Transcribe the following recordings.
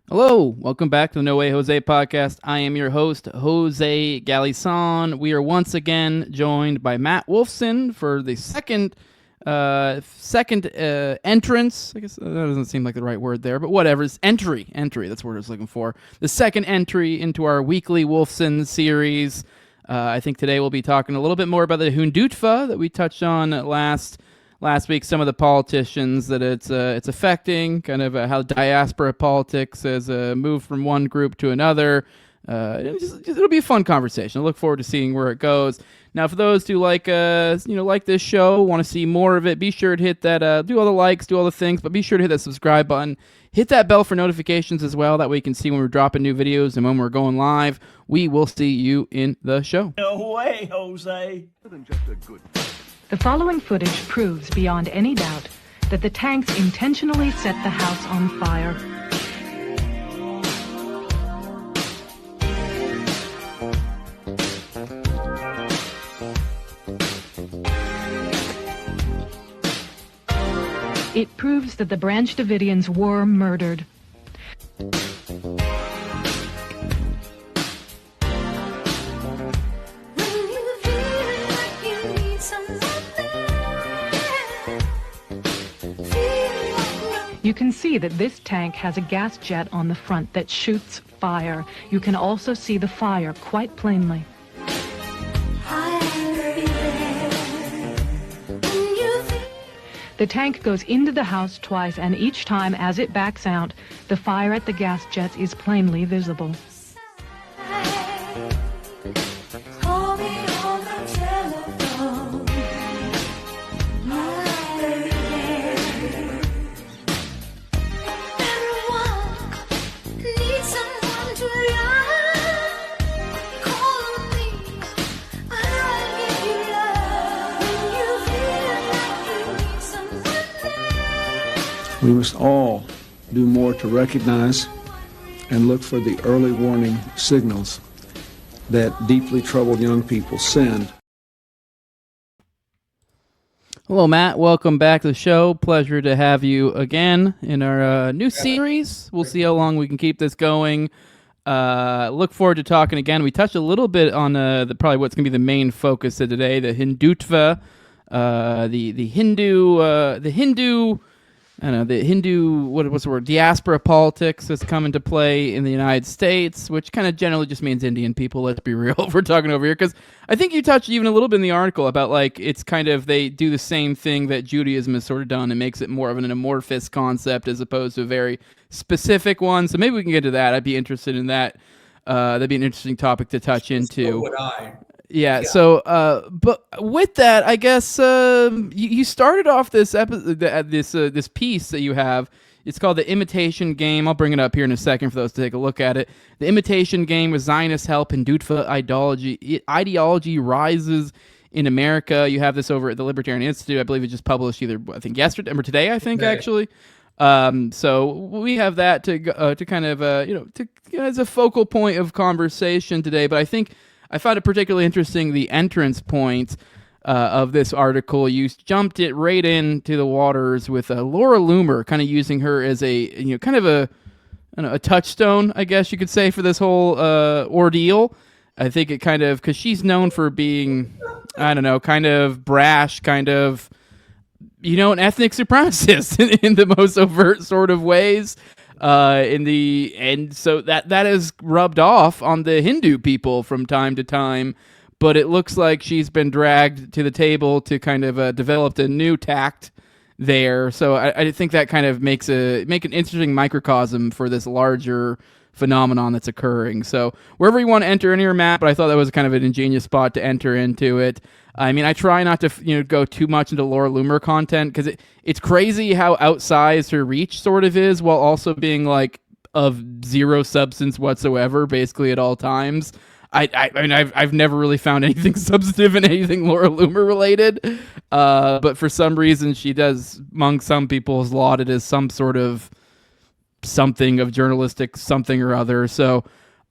Hello, welcome back to the No Way Jose podcast. I am your host, Jose Galison. We are once again joined by Matt Wolfson for the second entrance. I guess that doesn't seem like the right word there, but whatever. It's entry. That's what I was looking for. The second entry into our Weekly Wolfson series. I think today we'll be talking a little bit more about the Hindutva that we touched on last week, some of the politicians that it's affecting, kind of how diaspora politics has moved from one group to another. It'll be a fun conversation. I look forward to seeing where it goes. Now, for those who like this show, want to see more of it, be sure to hit that, do all the likes, do all the things, but be sure to hit that subscribe button. Hit that bell for notifications as well. That way you can see when we're dropping new videos and when we're going live. We will see you in the show. No way, Jose. The following footage proves beyond any doubt that the tanks intentionally set the house on fire. It proves that the Branch Davidians were murdered. You can see that this tank has a gas jet on the front that shoots fire. You can also see the fire quite plainly. The tank goes into the house twice, and each time as it backs out, the fire at the gas jet is plainly visible. We must all do more to recognize and look for the early warning signals that deeply troubled young people send. Hello, Matt. Welcome back to the show. Pleasure to have you again in our new series. We'll see how long we can keep this going. Look forward to talking again. We touched a little bit on probably what's going to be the main focus of today, the Hindutva, the Hindu. I don't know, the Hindu, what's the word, diaspora politics has come into play in the United States, which kind of generally just means Indian people, let's be real, if we're talking over here. Because I think you touched even a little bit in the article about, like, it's kind of, they do the same thing that Judaism has sort of done and makes it more of an amorphous concept as opposed to a very specific one. So maybe we can get to that. I'd be interested in that. That'd be an interesting topic to touch into. So would I. Yeah. So, but with that, I guess you started off this episode, this piece that you have. It's called The Imitation Game. I'll bring it up here in a second for those to take a look at it. The Imitation Game with Zionist help, Hindutva ideology rises in America. You have this over at the Libertarian Institute. I believe it just published either, I think, yesterday or today, actually. So we have that to kind of, as a focal point of conversation today. But I think I found it particularly interesting, the entrance point of this article. You jumped it right into the waters with Laura Loomer, kind of using her as a, kind of a touchstone, I guess you could say, for this whole ordeal. I think it kind of, because she's known for being, I don't know, kind of brash, kind of, an ethnic supremacist in the most overt sort of ways. And so that has rubbed off on the Hindu people from time to time, but it looks like she's been dragged to the table to kind of develop a new tact there. So I think that kind of make an interesting microcosm for this larger phenomenon that's occurring. So wherever you want to enter in here, Matt, but I thought that was kind of an ingenious spot to enter into it. I mean, I try not to go too much into Laura Loomer content because it's crazy how outsized her reach sort of is, while also being like of zero substance whatsoever, basically at all times. I mean, I've never really found anything substantive in anything Laura Loomer related, but for some reason she does, among some people, is lauded as some sort of something of journalistic something or other. So.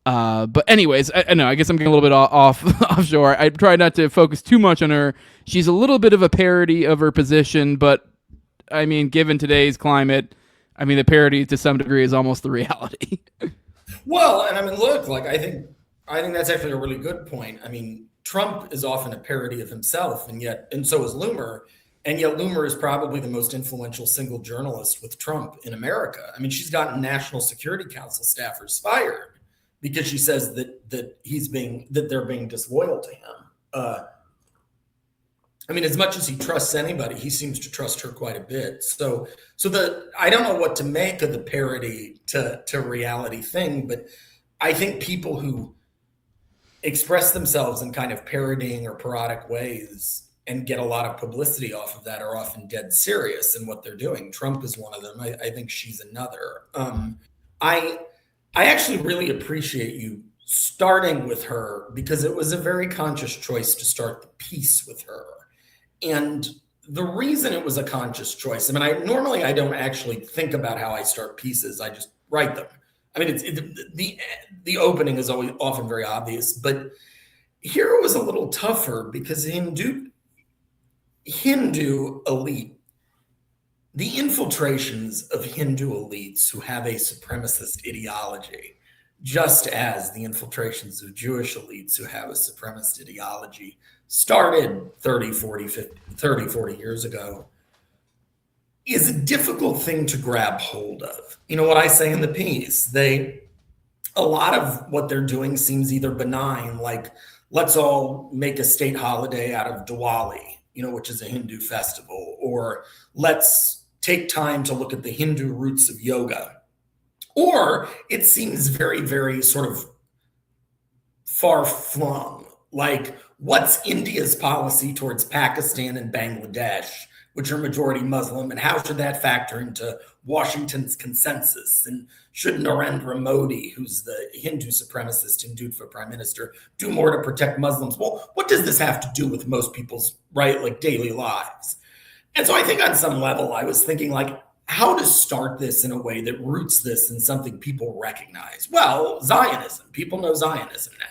But anyways, I know, I guess I'm getting a little bit offshore. I try not to focus too much on her. She's a little bit of a parody of her position, but I mean, given today's climate, I mean, the parody to some degree is almost the reality. Well, and I mean, look, like I think that's actually a really good point. I mean, Trump is often a parody of himself, and so is Loomer. And yet Loomer is probably the most influential single journalist with Trump in America. I mean, she's gotten National Security Council staffers fired because she says that they're being disloyal to him. I mean, as much as he trusts anybody, he seems to trust her quite a bit. So I don't know what to make of the parody to reality thing, but I think people who express themselves in kind of parodying or parodic ways and get a lot of publicity off of that are often dead serious in what they're doing. Trump is one of them. I think she's another. I actually really appreciate you starting with her because it was a very conscious choice to start the piece with her. And the reason it was a conscious choice, I mean, normally I don't actually think about how I start pieces. I just write them. I mean, the opening is always often very obvious, but here it was a little tougher because Hindu elite, the infiltrations of Hindu elites who have a supremacist ideology, just as the infiltrations of Jewish elites who have a supremacist ideology started 30, 40 years ago, is a difficult thing to grab hold of. You know what I say in the piece? A lot of what they're doing seems either benign, like let's all make a state holiday out of Diwali, which is a Hindu festival, or let's take time to look at the Hindu roots of yoga. Or it seems very, very sort of far-flung, like what's India's policy towards Pakistan and Bangladesh, which are majority Muslim, and how should that factor into Washington's consensus? And should Narendra Modi, who's the Hindu supremacist Hindutva prime minister, do more to protect Muslims? Well, what does this have to do with most people's daily lives? And so I think on some level, I was thinking how to start this in a way that roots this in something people recognize. Well, Zionism. People know Zionism now.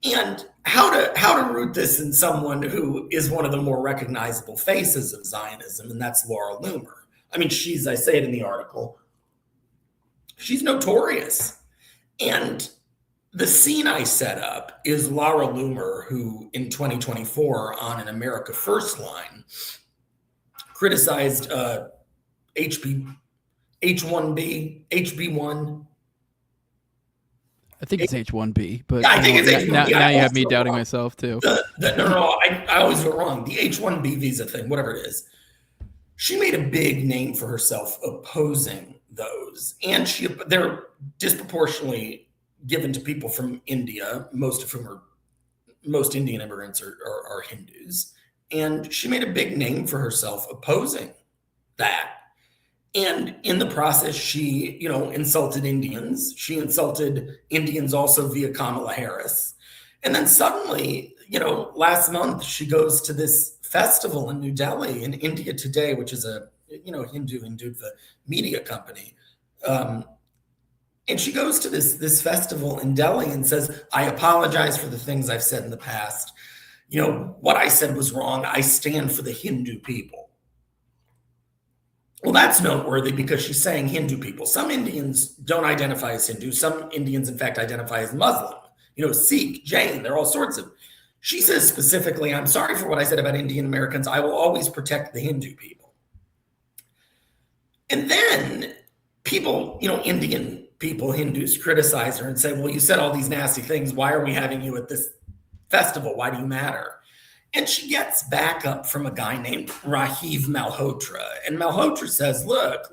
And how to root this in someone who is one of the more recognizable faces of Zionism, and that's Laura Loomer. I mean, I say it in the article, she's notorious. And the scene I set up is Laura Loomer, who in 2024 on an America First line criticized HB1. I think it's H1B, but yeah, I think it's H1B. Now you have me doubting myself too. No, I always go wrong. The H1B visa thing, whatever it is, she made a big name for herself opposing those, and they're disproportionately given to people from India, most Indian immigrants are Hindus, and she made a big name for herself opposing that. And in the process, she, insulted Indians. She insulted Indians also via Kamala Harris. And then suddenly, last month, she goes to this festival in New Delhi in India Today, which is a, Hindutva media company. And she goes to this festival in Delhi and says, I apologize for the things I've said in the past. What I said was wrong. I stand for the Hindu people. Well, that's noteworthy because she's saying Hindu people. Some Indians don't identify as Hindu. Some Indians, in fact, identify as Muslim. Sikh, Jain, there are all sorts of. She says specifically, I'm sorry for what I said about Indian Americans. I will always protect the Hindu people. And then people, Indian people, Hindus, criticize her and say, well, you said all these nasty things. Why are we having you at this festival? Why do you matter? And she gets backup from a guy named Rajiv Malhotra. And Malhotra says, look,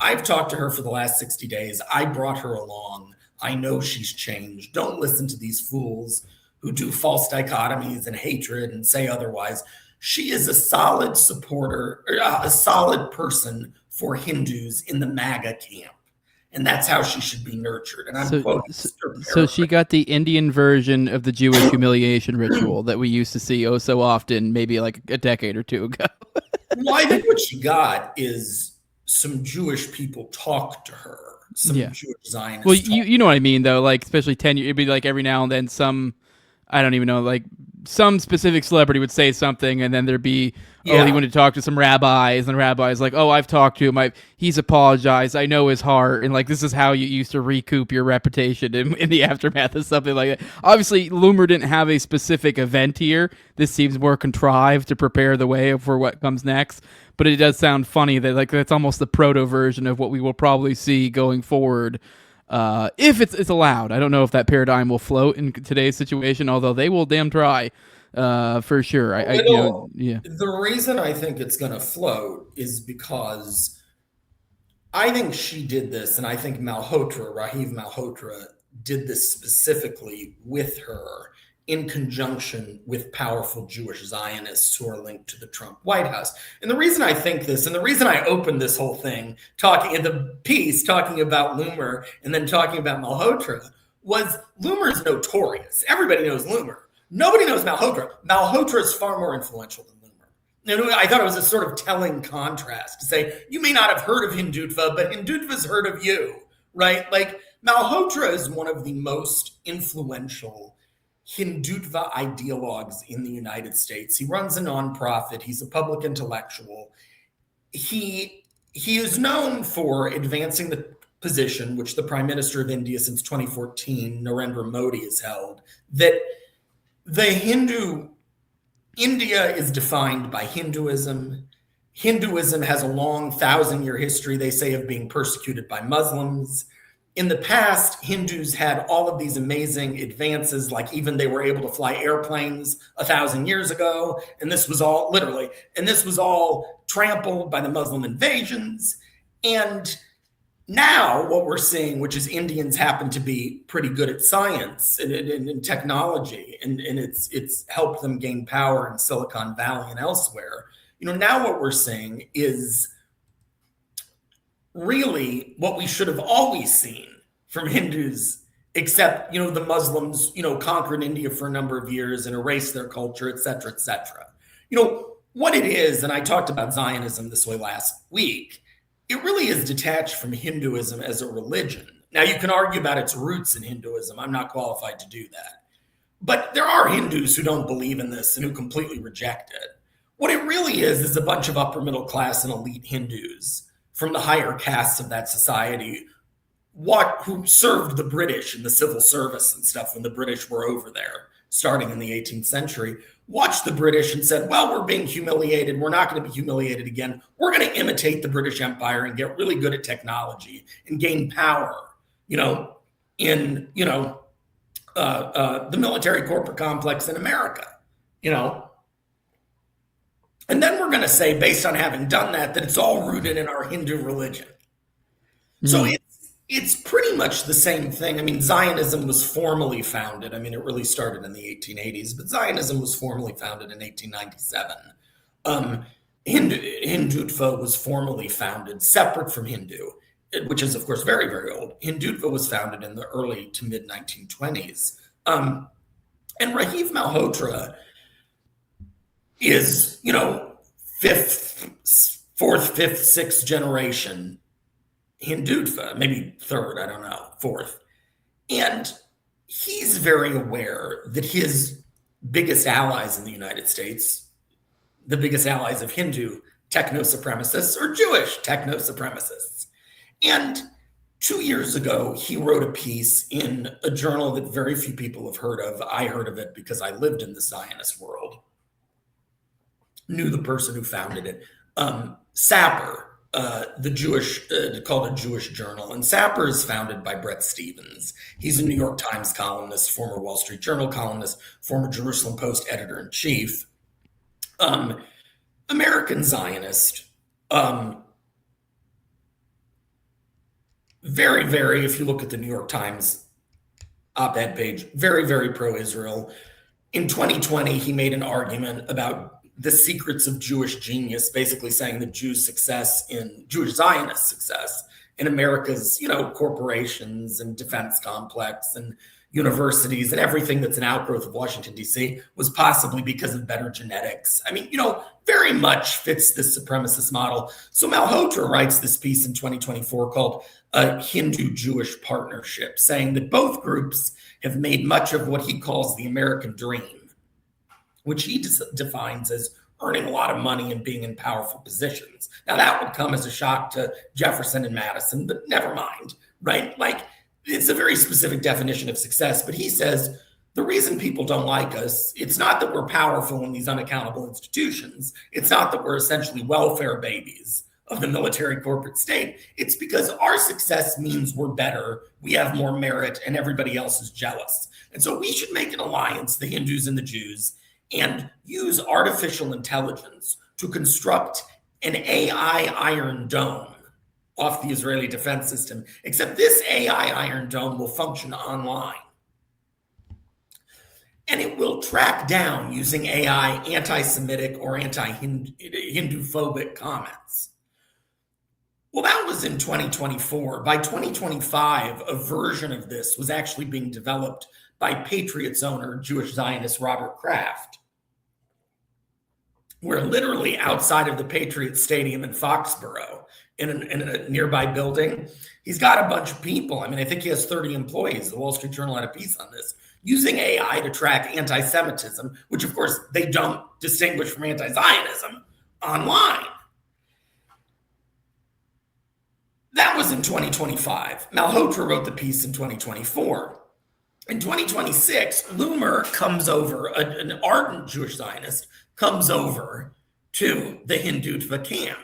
I've talked to her for the last 60 days. I brought her along. I know she's changed. Don't listen to these fools who do false dichotomies and hatred and say otherwise. She is a solid supporter, a solid person for Hindus in the MAGA camp. And that's how she should be nurtured. And I'm quoting. So she got the Indian version of the Jewish humiliation ritual that we used to see so often, maybe like a decade or two ago. Well, I think what she got is some Jewish people talk to her. Some Jewish Zionists. Well, you know what I mean, though. Especially 10 years, it'd be every now and then some, I don't even know, some specific celebrity would say something, and then there'd be, oh, he wanted to talk to some rabbis, and the rabbi's like, oh, I've talked to him, he's apologized, I know his heart, and like, this is how you used to recoup your reputation in the aftermath of something like that. Obviously, Loomer didn't have a specific event here. This seems more contrived to prepare the way for what comes next, but it does sound funny that like that's almost the proto version of what we will probably see going forward. If it's allowed. I don't know if that paradigm will float in today's situation, although they will damn try, for sure. The reason I think it's going to float is because I think she did this, and I think Rajiv Malhotra did this specifically with her in conjunction with powerful Jewish Zionists who are linked to the Trump White House. And the reason I think this, and the reason I opened this whole thing talking about Loomer and then talking about Malhotra, was Loomer's notorious. Everybody knows Loomer. Nobody knows Malhotra. Malhotra is far more influential than Loomer. And I thought it was a sort of telling contrast to say, you may not have heard of Hindutva, but Hindutva's heard of you, right? Like, Malhotra is one of the most influential Hindutva ideologues in the United States. He runs a nonprofit. He's a public intellectual. He is known for advancing the position, which the Prime Minister of India since 2014, Narendra Modi, has held, that India is defined by Hinduism. Hinduism has a long 1,000-year history, they say, of being persecuted by Muslims. In the past, Hindus had all of these amazing advances, like even they were able to fly airplanes 1,000 years ago. And this was all trampled by the Muslim invasions. And now what we're seeing, which is Indians happen to be pretty good at science and technology, and it's helped them gain power in Silicon Valley and elsewhere. Now what we're seeing is really what we should have always seen from Hindus, except, the Muslims, conquered India for a number of years and erased their culture, et cetera, et cetera. What it is, and I talked about Zionism this way last week, it really is detached from Hinduism as a religion. Now, you can argue about its roots in Hinduism. I'm not qualified to do that. But there are Hindus who don't believe in this and who completely reject it. What it really is a bunch of upper middle class and elite Hindus from the higher castes of that society, who served the British in the civil service and stuff when the British were over there, starting in the 18th century, watched the British and said, well, we're being humiliated. We're not going to be humiliated again. We're going to imitate the British Empire and get really good at technology and gain power, in the military corporate complex in America, And then we're going to say, based on having done that it's all rooted in our Hindu religion. So it's pretty much the same thing. I mean, Zionism was formally founded. I mean, it really started in the 1880s, but Zionism was formally founded in 1897. Hindutva was formally founded separate from Hindu, which is, of course, very, very old. Hindutva was founded in the early to mid 1920s. And Rajiv Malhotra is, fourth, fifth, sixth generation Hindutva, maybe third, I don't know, fourth. And he's very aware that his biggest allies in the United States, the biggest allies of Hindu techno-supremacists, are Jewish techno-supremacists. And 2 years ago, he wrote a piece in a journal that very few people have heard of. I heard of it because I lived in the Zionist world, knew the person who founded it, Sapper, the Jewish, called a Jewish journal. And Sapper is founded by Bret Stephens. He's a New York Times columnist, former Wall Street Journal columnist, former Jerusalem Post editor-in-chief, American Zionist, very, very, if you look at the New York Times op-ed page, very, very pro-Israel. In 2020, he made an argument about the secrets of Jewish genius, basically saying that Jewish Zionist success in America's, corporations and defense complex and universities and everything that's an outgrowth of Washington, D.C. was possibly because of better genetics. I mean, very much fits this supremacist model. So Malhotra writes this piece in 2024 called A Hindu-Jewish Partnership, saying that both groups have made much of what he calls the American dream. which he defines as earning a lot of money and being in powerful positions. Now, that would come as a shock to Jefferson and Madison, but never mind, right? Like, it's a very specific definition of success, but he says the reason people don't like us, it's not that we're powerful in these unaccountable institutions. It's not that we're essentially welfare babies of the military corporate state. It's because our success means we're better, we have more merit, and everybody else is jealous. And so we should make an alliance, the Hindus and the Jews, and use artificial intelligence to construct an AI Iron Dome off the Israeli defense system, except this AI Iron Dome will function online. And it will track down, using AI, anti-Semitic or anti-Hindu-phobic comments. Well, that was in 2024. By 2025, a version of this was actually being developed by Patriots owner, Jewish Zionist Robert Kraft, where literally outside of the Patriots Stadium in Foxborough, in a nearby building, he's got a bunch of people. I mean, I think he has 30 employees. The Wall Street Journal had a piece on this, using AI to track anti-Semitism, which of course they don't distinguish from anti-Zionism, online. That was in 2025. Malhotra wrote the piece in 2024. In 2026, Loomer comes over, an ardent Jewish Zionist, comes over to the Hindutva camp,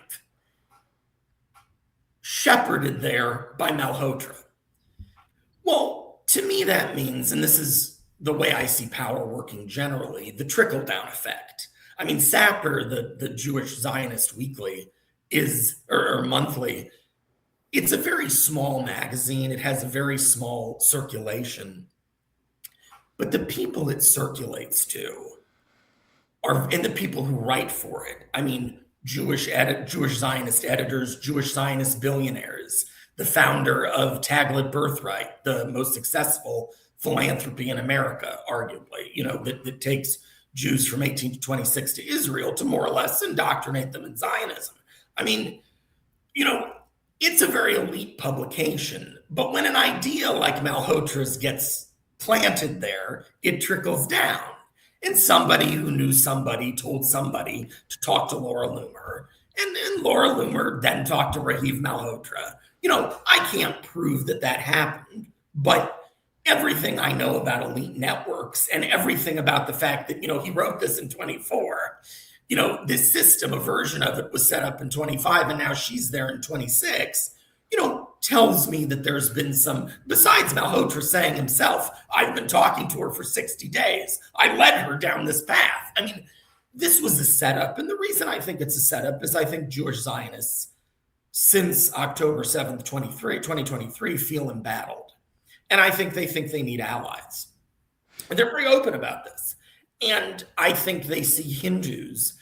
shepherded there by Malhotra. Well, to me, that means, and this is the way I see power working generally, the trickle-down effect. I mean, Sapper, the Jewish Zionist weekly, or monthly, it's a very small magazine. It has a very small circulation. But the people it circulates to and the people who write for it, I mean, Jewish Zionist editors, Jewish Zionist billionaires, the founder of Taglit Birthright, the most successful philanthropy in America, arguably, that takes Jews from 18 to 26 to Israel to more or less indoctrinate them in Zionism. I mean, it's a very elite publication, but when an idea like Malhotra's gets planted there, it trickles down. And somebody who knew somebody told somebody to talk to Laura Loomer, and Laura Loomer then talked to Rahiv Malhotra. I can't prove that happened, but everything I know about elite networks and everything about the fact that, he wrote this in 24, this system, a version of it was set up in 25, and now she's there in 26, tells me that there's been some, besides Malhotra saying himself, I've been talking to her for 60 days. I led her down this path. I mean, this was a setup. And the reason I think it's a setup is I think Jewish Zionists, since October 7th, 2023, feel embattled. And I think they need allies. And they're very open about this. And I think they see Hindus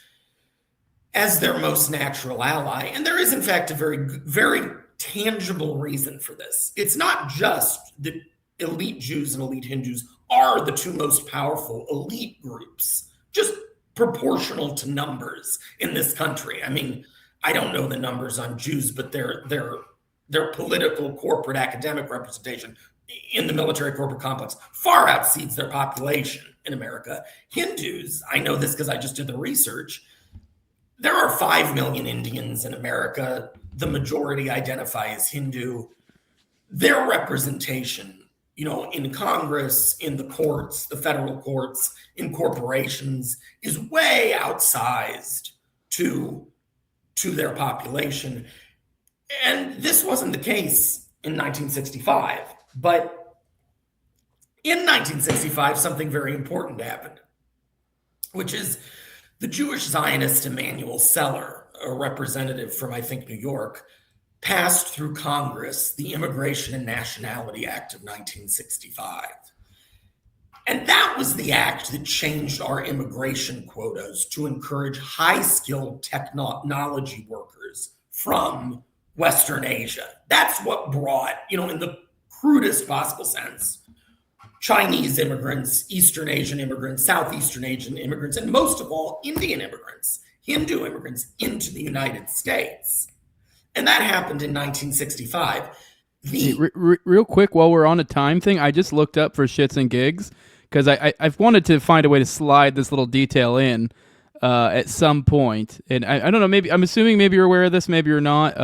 as their most natural ally. And there is, in fact, a very, very tangible reason for this. It's not just that elite Jews and elite Hindus are the two most powerful elite groups, just proportional to numbers in this country. I mean, I don't know the numbers on Jews, but their political, corporate, academic representation in the military corporate complex far exceeds their population in America. Hindus, I know this because I just did the research, there are 5 million Indians in America. The majority identify as Hindu. Their representation, in Congress, in the courts, the federal courts, in corporations, is way outsized to their population. And this wasn't the case in 1965. But in 1965, something very important happened, which is the Jewish Zionist Emanuel Seller, a representative from, I think, New York, passed through Congress the Immigration and Nationality Act of 1965. And that was the act that changed our immigration quotas to encourage high-skilled technology workers from Western Asia. That's what brought, in the crudest possible sense, Chinese immigrants, Eastern Asian immigrants, Southeastern Asian immigrants, and most of all, Indian immigrants, Hindu immigrants into the United States. And that happened in 1965. Real quick, while we're on a time thing, I just looked up for shits and gigs. because I've wanted to find a way to slide this little detail in at some point. And I don't know, maybe I'm assuming maybe you're aware of this, maybe you're not.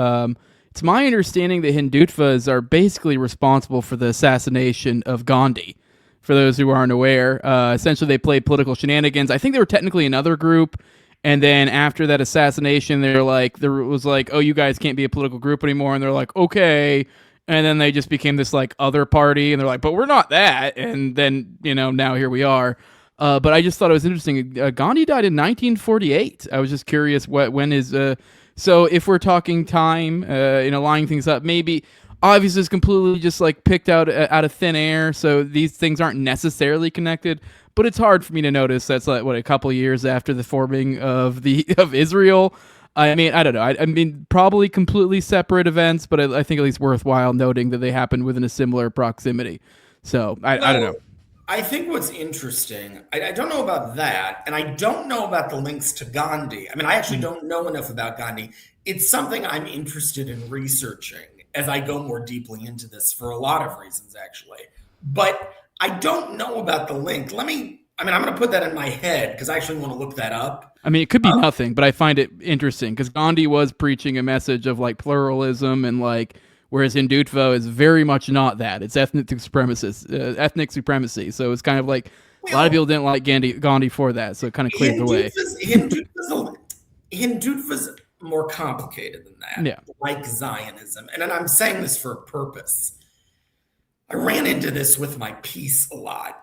It's my understanding that Hindutvas are basically responsible for the assassination of Gandhi. For those who aren't aware, essentially they played political shenanigans. I think they were technically another group, and then after that assassination, there was like, oh, you guys can't be a political group anymore, and they're like, okay, and then they just became this like other party, and they're like, but we're not that, and then now here we are. But I just thought it was interesting. Gandhi died in 1948. I was just curious when is. So if we're talking time, lining things up, maybe. Obviously, it's completely just like picked out of thin air, so these things aren't necessarily connected. But it's hard for me to notice that's like a couple of years after the forming of Israel. I mean, I don't know. I mean, probably completely separate events, but I think at least worthwhile noting that they happened within a similar proximity. So I don't know. I think what's interesting, I don't know about that, and I don't know about the links to Gandhi. I mean, I actually don't know enough about Gandhi. It's something I'm interested in researching as I go more deeply into this for a lot of reasons, actually. But I don't know about the link. I'm going to put that in my head because I actually want to look that up. I mean, it could be nothing, but I find it interesting because Gandhi was preaching a message of like pluralism and like, whereas Hindutva is very much not that. It's ethnic supremacy. So it's kind of like a lot of people didn't like Gandhi for that. So it kind of cleared the way. Hindutva's more complicated than that, like Zionism. And I'm saying this for a purpose. I ran into this with my piece a lot.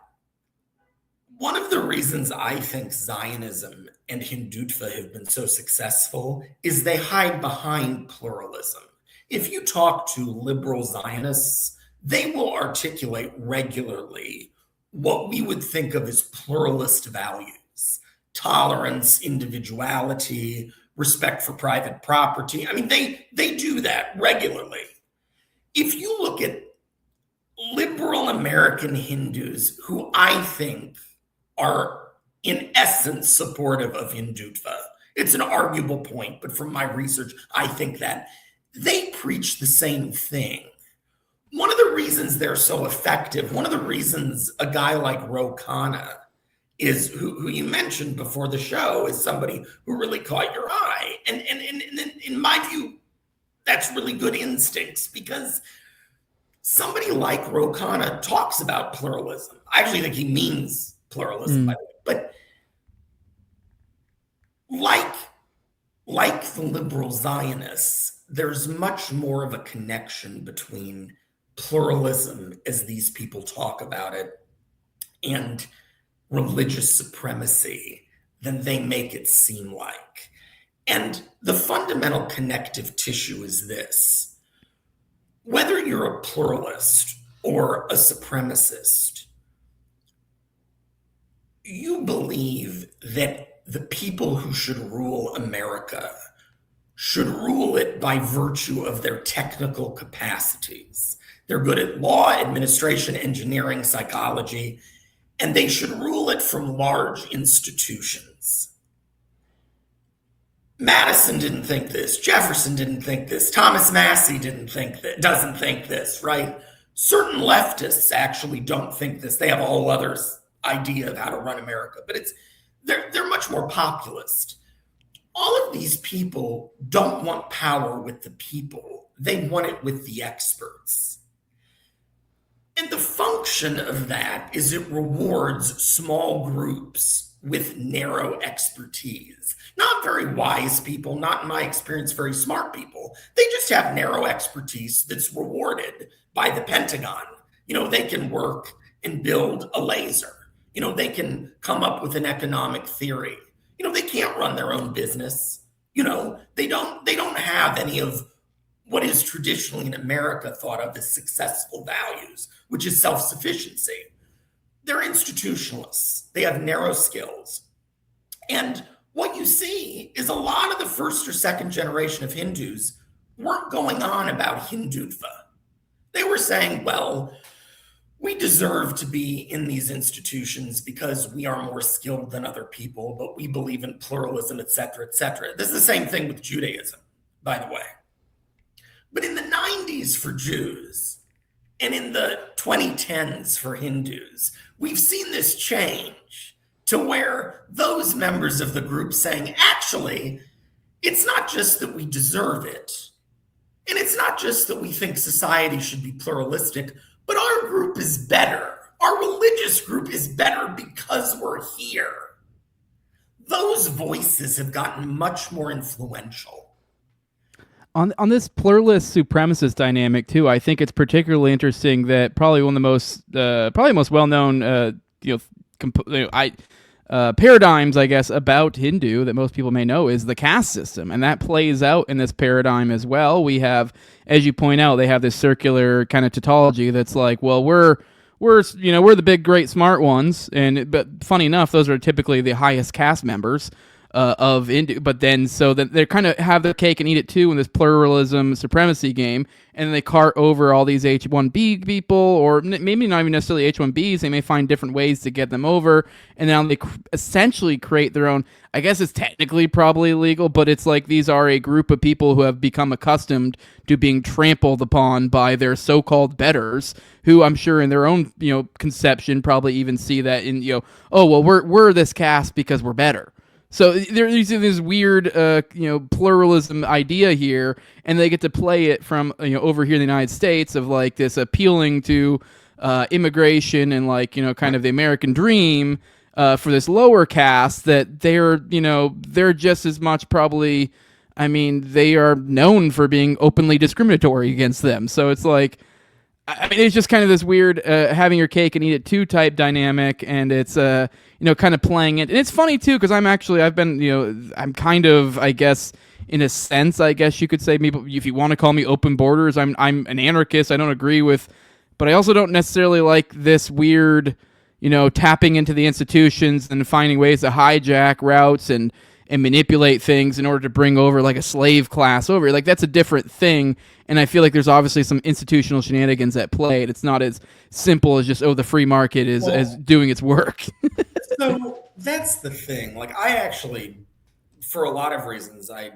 One of the reasons I think Zionism and Hindutva have been so successful is they hide behind pluralism. If you talk to liberal Zionists, they will articulate regularly what we would think of as pluralist values: tolerance, individuality, respect for private property. I mean, they do that regularly. If you look at liberal American Hindus, who I think are in essence supportive of Hindutva, it's an arguable point, but from my research, I think that they preach the same thing. One of the reasons they're so effective, one of the reasons a guy like Khanna is, who you mentioned before the show, is somebody who really caught your eye. And in my view, that's really good instincts, because somebody like Khanna talks about pluralism. I actually think he means pluralism, by the way. But like the liberal Zionists, there's much more of a connection between pluralism, as these people talk about it, and religious supremacy than they make it seem like. And the fundamental connective tissue is this: whether you're a pluralist or a supremacist, you believe that the people who should rule America should rule it by virtue of their technical capacities. They're good at law, administration, engineering, psychology, and they should rule it from large institutions. Madison didn't think this. Jefferson didn't think this. Thomas Massey doesn't think this, right? Certain leftists actually don't think this. They have a whole other idea of how to run America, but they're much more populist. All of these people don't want power with the people. They want it with the experts. And the function of that is it rewards small groups with narrow expertise. Not very wise people, not in my experience, very smart people. They just have narrow expertise that's rewarded by the Pentagon. They can work and build a laser. They can come up with an economic theory. They can't run their own business. They don't have any of what is traditionally in America thought of as successful values, which is self-sufficiency. They're institutionalists. They have narrow skills. And what you see is a lot of the first or second generation of Hindus weren't going on about Hindutva. They were saying, well, we deserve to be in these institutions because we are more skilled than other people, but we believe in pluralism, et cetera, et cetera. This is the same thing with Judaism, by the way. But in the 90s for Jews, and in the 2010s for Hindus, we've seen this change to where those members of the group saying, actually, it's not just that we deserve it, and it's not just that we think society should be pluralistic, but our group is better. Our religious group is better because we're here. Those voices have gotten much more influential. On this pluralist supremacist dynamic too, I think it's particularly interesting that probably one of the most well-known paradigms, I guess, about Hindu that most people may know is the caste system, and that plays out in this paradigm as well. We have, as you point out, they have this circular kind of tautology that's like, well, we're the big, great, smart ones, but funny enough, those are typically the highest caste members of Hindu. But then, so that they kind of have their cake and eat it too in this pluralism supremacy game, and they cart over all these H-1B people, or maybe not even necessarily H-1Bs. They may find different ways to get them over, and now they essentially create their own. I guess it's technically probably illegal, but it's like these are a group of people who have become accustomed to being trampled upon by their so-called betters, who I'm sure in their own conception probably even see that in oh well, we're this caste because we're better. So there's this weird, pluralism idea here, and they get to play it from over here in the United States of like this appealing to immigration and kind of the American dream for this lower caste that they're just as much probably. I mean, they are known for being openly discriminatory against them. So it's like, I mean, it's just kind of this weird having your cake and eat it too type dynamic, and it's kind of playing it. And it's funny too because I'm kind of, I guess, in a sense, I guess you could say, maybe if you want to call me open borders, I'm an anarchist. I don't agree with, but I also don't necessarily like this weird, tapping into the institutions and finding ways to hijack routes and manipulate things in order to bring over like a slave class over. Like that's a different thing, and I feel like there's obviously some institutional shenanigans at play. It's not as simple as just the free market is as doing its work. So that's the thing. Like I actually, for a lot of reasons, I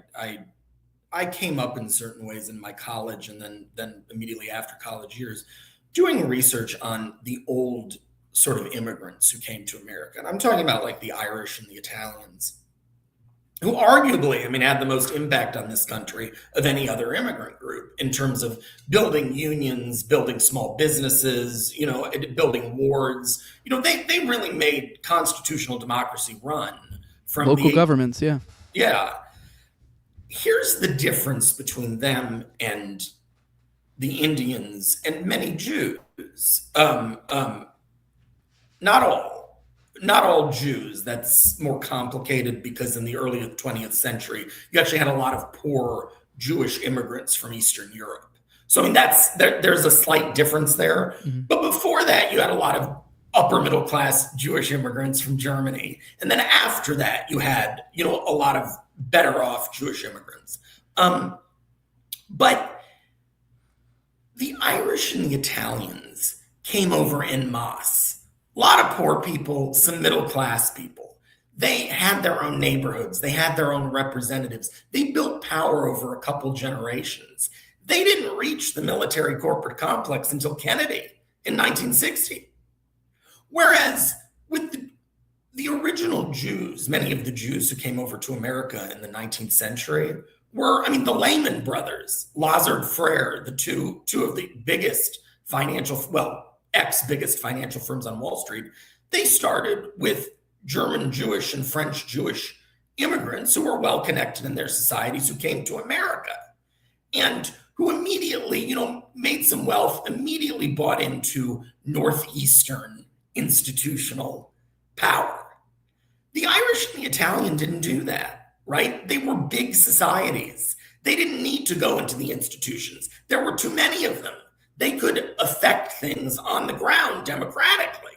came up in certain ways in my college and then immediately after college years doing research on the old sort of immigrants who came to America. And I'm talking about like the Irish and the Italians, who arguably, had the most impact on this country of any other immigrant group in terms of building unions, building small businesses, building wards. They really made constitutional democracy run from local governments. Yeah. Yeah. Here's the difference between them and the Indians and many Jews. Not all Jews. That's more complicated because in the early 20th century, you actually had a lot of poor Jewish immigrants from Eastern Europe. So there's a slight difference there. Mm-hmm. But before that, you had a lot of upper middle class Jewish immigrants from Germany. And then after that, you had, a lot of better off Jewish immigrants. But the Irish and the Italians came over en masse. A lot of poor people, some middle class people. They had their own neighborhoods. They had their own representatives. They built power over a couple generations. They didn't reach the military corporate complex until Kennedy in 1960. Whereas with the original Jews, many of the Jews who came over to America in the 19th century were, the Lehman brothers, Lazard Frere, the two of the biggest ex-biggest financial firms on Wall Street. They started with German Jewish and French Jewish immigrants who were well connected in their societies who came to America and who immediately, made some wealth, immediately bought into Northeastern institutional power. The Irish and the Italian didn't do that, right? They were big societies. They didn't need to go into the institutions. There were too many of them. They could affect things on the ground democratically.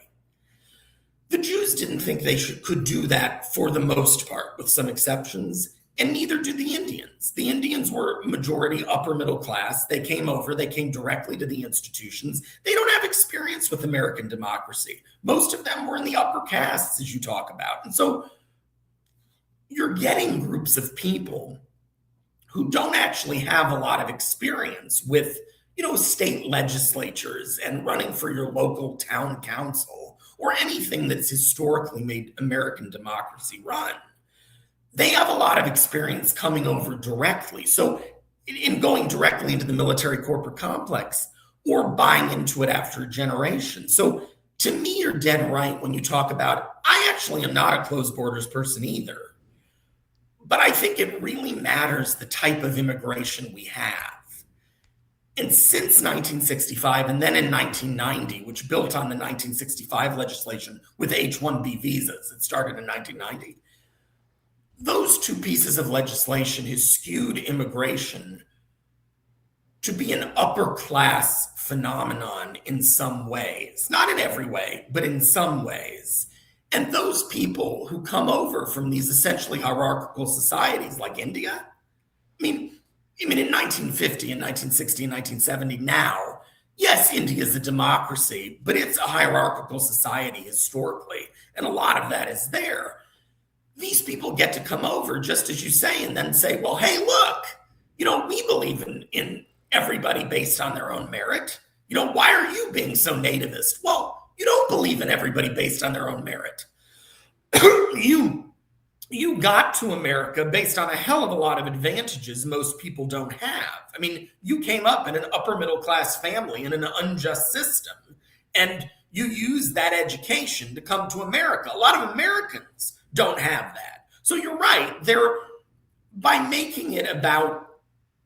The Jews didn't think they could do that for the most part, with some exceptions, and neither did the Indians. The Indians were majority upper middle class. They came directly to the institutions. They don't have experience with American democracy. Most of them were in the upper castes, as you talk about. And so you're getting groups of people who don't actually have a lot of experience with state legislatures and running for your local town council or anything that's historically made American democracy run. They have a lot of experience coming over directly. So in going directly into the military corporate complex or buying into it after a generation. So to me, you're dead right when you talk about, I actually am not a closed borders person either. But I think it really matters the type of immigration we have. And since 1965, and then in 1990, which built on the 1965 legislation with H-1B visas, it started in 1990, those two pieces of legislation has skewed immigration to be an upper class phenomenon in some ways, not in every way, but in some ways. And those people who come over from these essentially hierarchical societies like India, I mean, in 1950 and 1960 and 1970 now, yes, India is a democracy, but it's a hierarchical society historically, and a lot of that is there. These people get to come over, just as you say, and then say, well, hey, look, we believe in everybody based on their own merit. Why are you being so nativist? Well, you don't believe in everybody based on their own merit. You got to America based on a hell of a lot of advantages most people don't have. I mean, you came up in an upper middle class family in an unjust system, and you used that education to come to America. A lot of Americans don't have that. So you're right.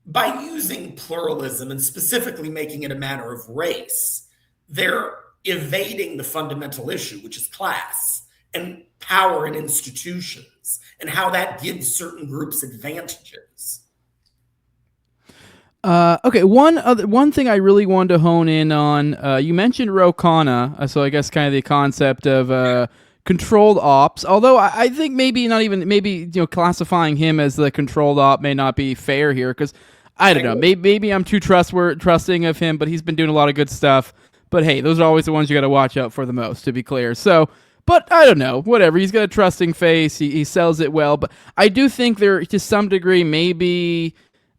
By using pluralism and specifically making it a matter of race, they're evading the fundamental issue, which is class and power in institutions and how that gives certain groups advantages. Okay, one thing I really wanted to hone in on, you mentioned Khanna, so I guess kind of the concept of controlled ops, although I think maybe classifying him as the controlled op may not be fair here, because I don't know, maybe I'm too trusting of him, but he's been doing a lot of good stuff. But hey, those are always the ones you got to watch out for the most, to be clear. So, but I don't know, whatever. He's got a trusting face. He sells it well. But I do think there, to some degree, maybe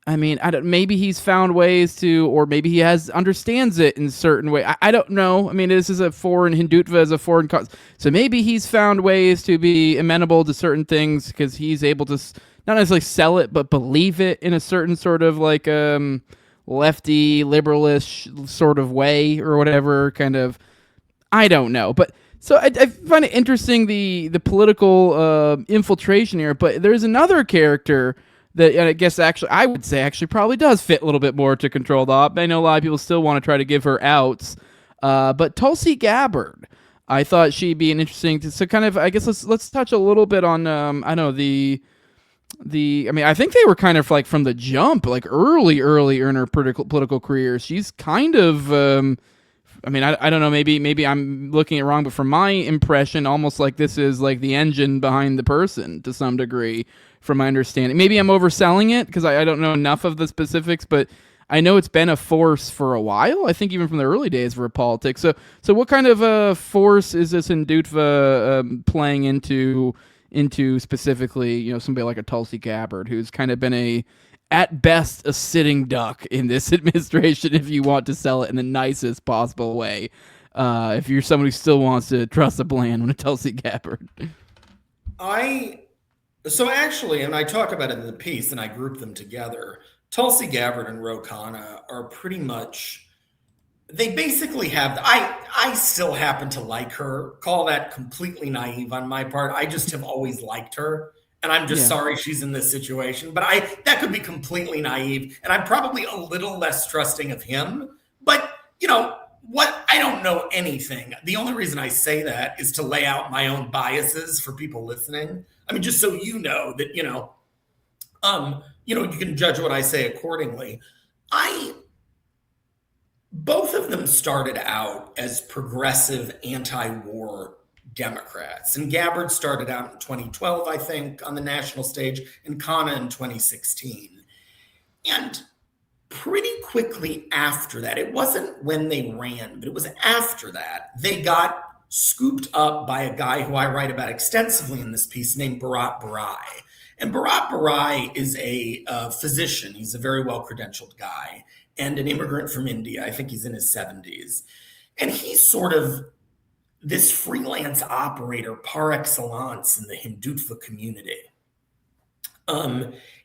he's found ways to, or maybe he understands it in certain way. I don't know. I mean, this is Hindutva is a foreign cause. So maybe he's found ways to be amenable to certain things because he's able to not necessarily sell it, but believe it in a certain sort of like lefty, liberalish sort of way or whatever kind of. I don't know. But so I find it interesting, the political infiltration here. But there's another character that I guess I would say probably does fit a little bit more to controlled op. I know a lot of people still want to try to give her outs, but Tulsi Gabbard, I thought she'd be an interesting. So kind of, I guess let's touch a little bit on I know I think they were kind of like from the jump, like early in her political career. She's kind of I don't know, maybe I'm looking at it wrong, but from my impression, almost like this is like the engine behind the person to some degree, from my understanding. Maybe I'm overselling it because I don't know enough of the specifics, but I know it's been a force for a while. I think even from the early days of politics. So what kind of a force is this Hindutva playing into specifically, somebody like a Tulsi Gabbard, who's kind of been at best a sitting duck in this administration, if you want to sell it in the nicest possible way. If you're somebody who still wants to trust the plan on a Tulsi Gabbard. So actually, and I talk about it in the piece and I group them together, Tulsi Gabbard and Khanna are pretty much, they basically have, I still happen to like her, call that completely naive on my part. I just have always liked her. And I'm just sorry she's in this situation, but that could be completely naive. And I'm probably a little less trusting of him, but I don't know anything. The only reason I say that is to lay out my own biases for people listening. I mean, just so you know that, you can judge what I say accordingly. Both of them started out as progressive anti-war Democrats. And Gabbard started out in 2012, I think, on the national stage, and Khanna in 2016. And pretty quickly after that, it wasn't when they ran, but it was after that, they got scooped up by a guy who I write about extensively in this piece named Bharat Barai. And Bharat Barai is a physician. He's a very well-credentialed guy. and an immigrant from India. I think he's in his 70s. And he's sort of this freelance operator par excellence in the Hindutva community.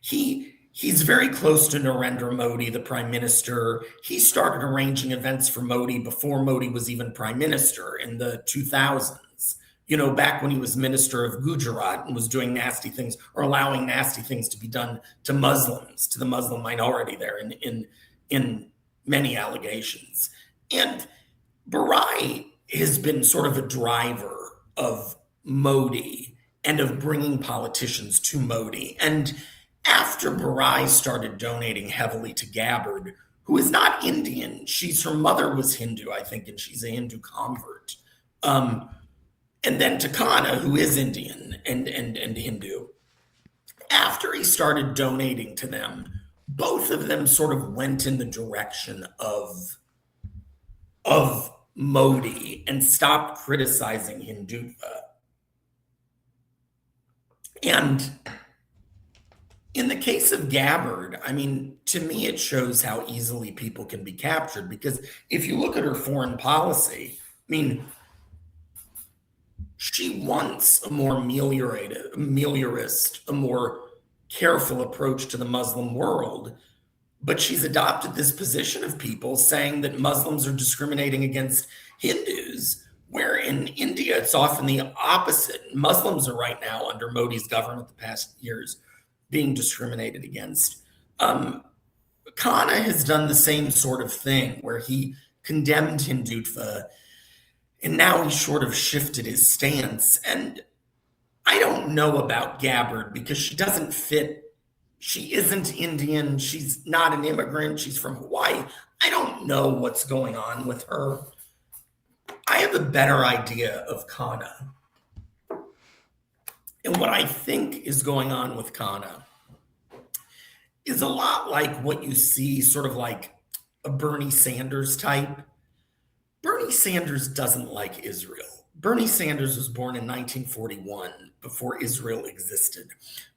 He's very close to Narendra Modi, the prime minister. He started arranging events for Modi before Modi was even prime minister in the 2000s, back when he was minister of Gujarat and was doing nasty things or allowing nasty things to be done to Muslims, to the Muslim minority there in many allegations. And Barai has been sort of a driver of Modi and of bringing politicians to Modi. And after Barai started donating heavily to Gabbard, who is not Indian, her mother was Hindu, I think, and she's a Hindu convert. And then to Khanna, who is Indian and Hindu. After he started donating to them, both of them sort of went in the direction of Modi and stopped criticizing Hindutva. And in the case of Gabbard, I mean, to me, it shows how easily people can be captured, because if you look at her foreign policy, I mean, she wants a more ameliorist, a more careful approach to the Muslim world, but she's adopted this position of people saying that Muslims are discriminating against Hindus, where in India, it's often the opposite. Muslims are right now under Modi's government the past years being discriminated against. Khanna has done the same sort of thing where he condemned Hindutva, and now he's sort of shifted his stance. And I don't know about Gabbard because she doesn't fit. She isn't Indian. She's not an immigrant. She's from Hawaii. I don't know what's going on with her. I have a better idea of Khanna. And what I think is going on with Khanna is a lot like what you see, sort of like a Bernie Sanders type. Bernie Sanders doesn't like Israel. Bernie Sanders was born in 1941, before Israel existed.